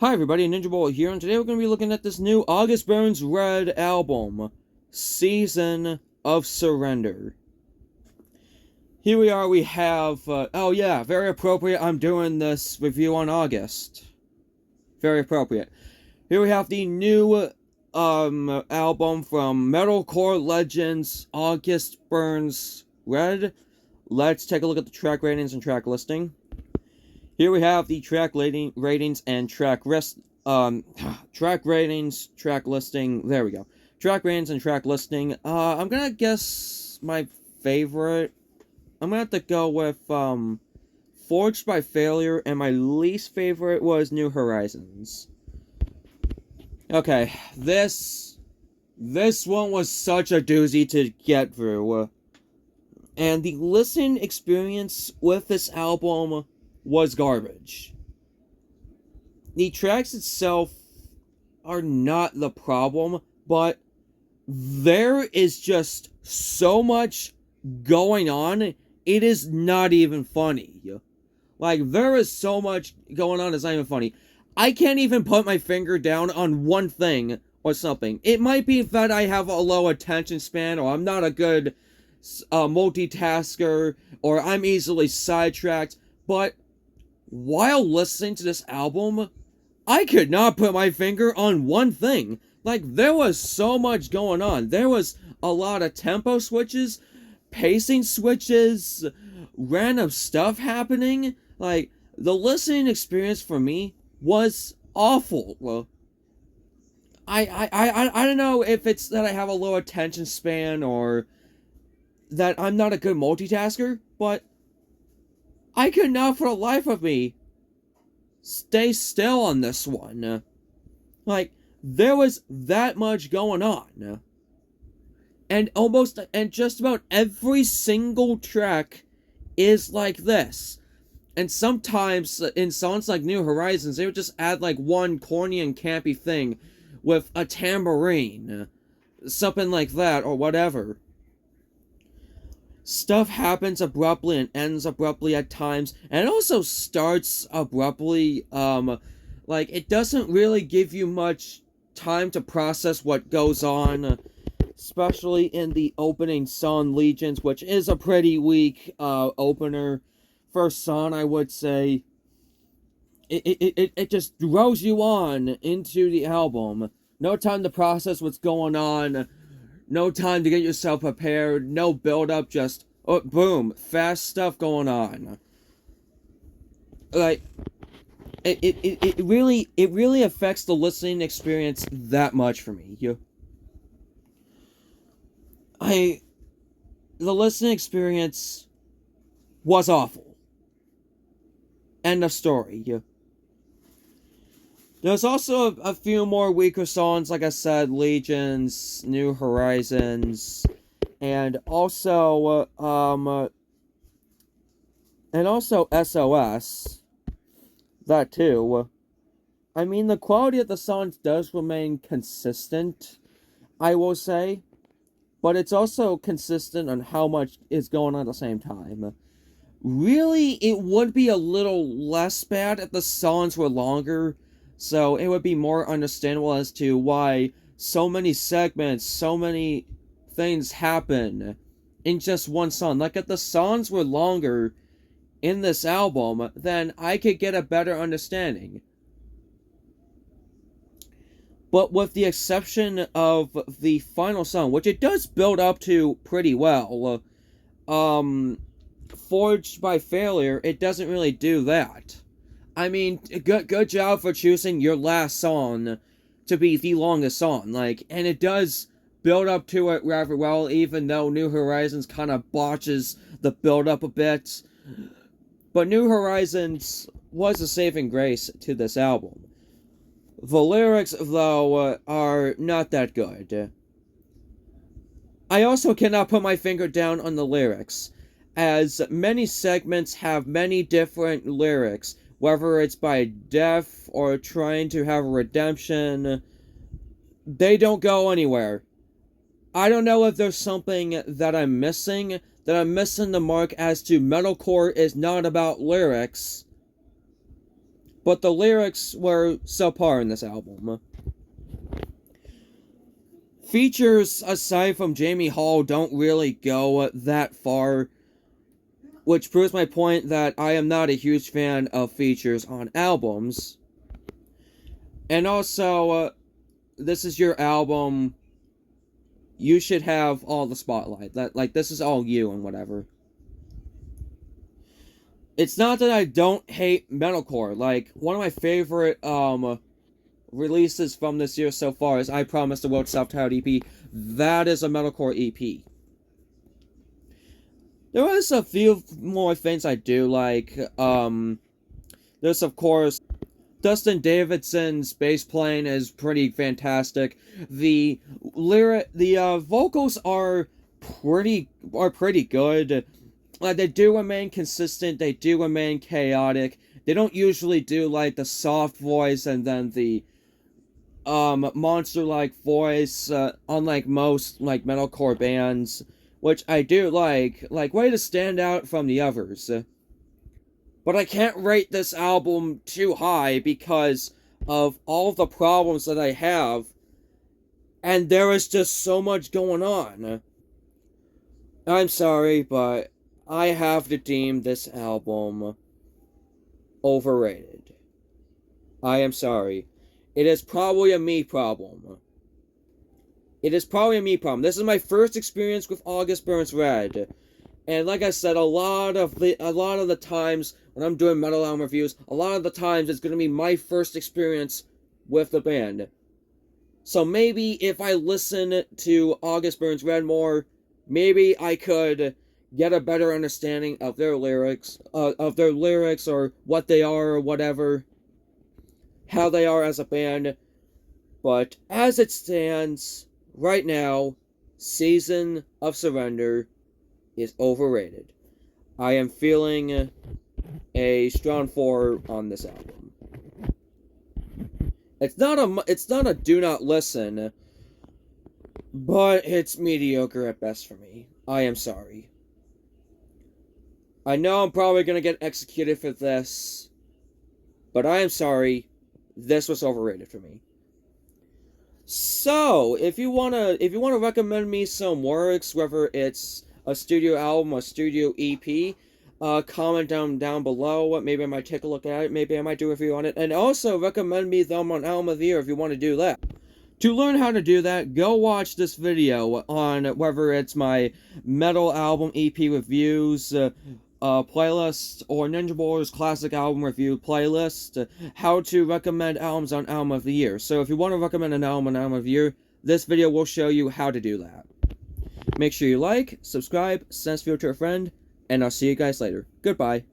Hi everybody, Ninja Boy here, and today we're going to be looking at this new August Burns Red album, Season of Surrender. Here we are, we have, oh yeah, very appropriate, I'm doing this review on August. Very appropriate. Here we have the new, album from Metalcore Legends, August Burns Red. Let's take a look at the track ratings and track listing. Here we have the track ratings and track listing. There we go. Track ratings and track listing. I'm gonna guess my favorite. I'm gonna have to go with Forged by Failure, and my least favorite was New Horizons. Okay, this one was such a doozy to get through, and the listening experience with this album was garbage. The tracks itself are not the problem, but there is just so much going on, it is not even funny. Like, there is so much going on, it's not even funny. I can't even put my finger down on one thing or something. It might be that I have a low attention span, or I'm not a good multitasker, or I'm easily sidetracked, but while listening to this album, I could not put my finger on one thing. Like, there was so much going on. There was a lot of tempo switches, pacing switches, random stuff happening. Like, the listening experience for me was awful. Well, I don't know if it's that I have a low attention span or that I'm not a good multitasker, but I could not for the life of me stay still on this one. Like, there was that much going on. And just about every single track is like this. And sometimes in songs like New Horizons, they would just add like one corny and campy thing with a tambourine. Something like that, or whatever. Stuff happens abruptly and ends abruptly at times, and it also starts abruptly. Like, it doesn't really give you much time to process what goes on, especially in the opening song, Legions, which is a pretty weak opener. First song, I would say. It just throws you on into the album. No time to process what's going on. No time to get yourself prepared. No build up. Just boom, fast stuff going on. Like, it really affects the listening experience that much for me. The listening experience was awful. End of story. There's also a few more weaker songs, like I said, Legions, New Horizons, and also SOS. That too. I mean, the quality of the songs does remain consistent, I will say, but it's also consistent on how much is going on at the same time. Really, it would be a little less bad if the songs were longer, so it would be more understandable as to why so many segments, so many things happen in just one song. Like, if the songs were longer in this album, then I could get a better understanding. But with the exception of the final song, which it does build up to pretty well, Forged by Failure, it doesn't really do that. I mean, good job for choosing your last song to be the longest song, like, and it does build up to it rather well, even though New Horizons kind of botches the build up a bit. But New Horizons was a saving grace to this album. The lyrics, though, are not that good. I also cannot put my finger down on the lyrics, as many segments have many different lyrics, whether it's by death or trying to have a redemption. They don't go anywhere. I don't know if there's something that I'm missing the mark as to metalcore is not about lyrics. but the lyrics were subpar in this album. Features aside from Jamie Hall don't really go that far, which proves my point that I am not a huge fan of features on albums. And also, this is your album. You should have all the spotlight. This is all you and whatever. It's not that I don't hate metalcore. Like, one of my favorite, releases from this year so far is I Promise the World self-titled EP. That is a metalcore EP. There is a few more things I do like. There's of course Dustin Davidson's bass playing is pretty fantastic. The vocals are pretty good. Like, they do remain consistent. They do remain chaotic. They don't usually do like the soft voice and then the monster-like voice, unlike most like metalcore bands, which I do like way to stand out from the others. But I can't rate this album too high because of all the problems that I have, and there is just so much going on. I'm sorry, but I have to deem this album overrated. I am sorry. It is probably a me problem. It is probably a me problem. This is my first experience with August Burns Red. And like I said, a lot of the times when I'm doing metal album reviews, a lot of the times it's going to be my first experience with the band. So maybe if I listen to August Burns Red more, maybe I could get a better understanding of their lyrics, or what they are or whatever, how they are as a band. But as it stands right now, Season of Surrender is overrated. I am feeling a strong 4 on this album. It's not a do not listen, but it's mediocre at best for me. I am sorry. I know I'm probably gonna get executed for this, but I am sorry. This was overrated for me. So, if you wanna recommend me some works, whether it's a studio album, a studio EP, comment down below. Maybe I might take a look at it. Maybe I might do a review on it. And also recommend me them on Album of the Year if you want to do that. To learn how to do that, go watch this video on whether it's my metal album EP reviews playlist or Ninja Warriors classic album review playlist, how to recommend albums on Album of the Year. So if you want to recommend an album on Album of the Year, this video will show you how to do that. Make sure you like, subscribe, send this video to a friend, and I'll see you guys later. Goodbye.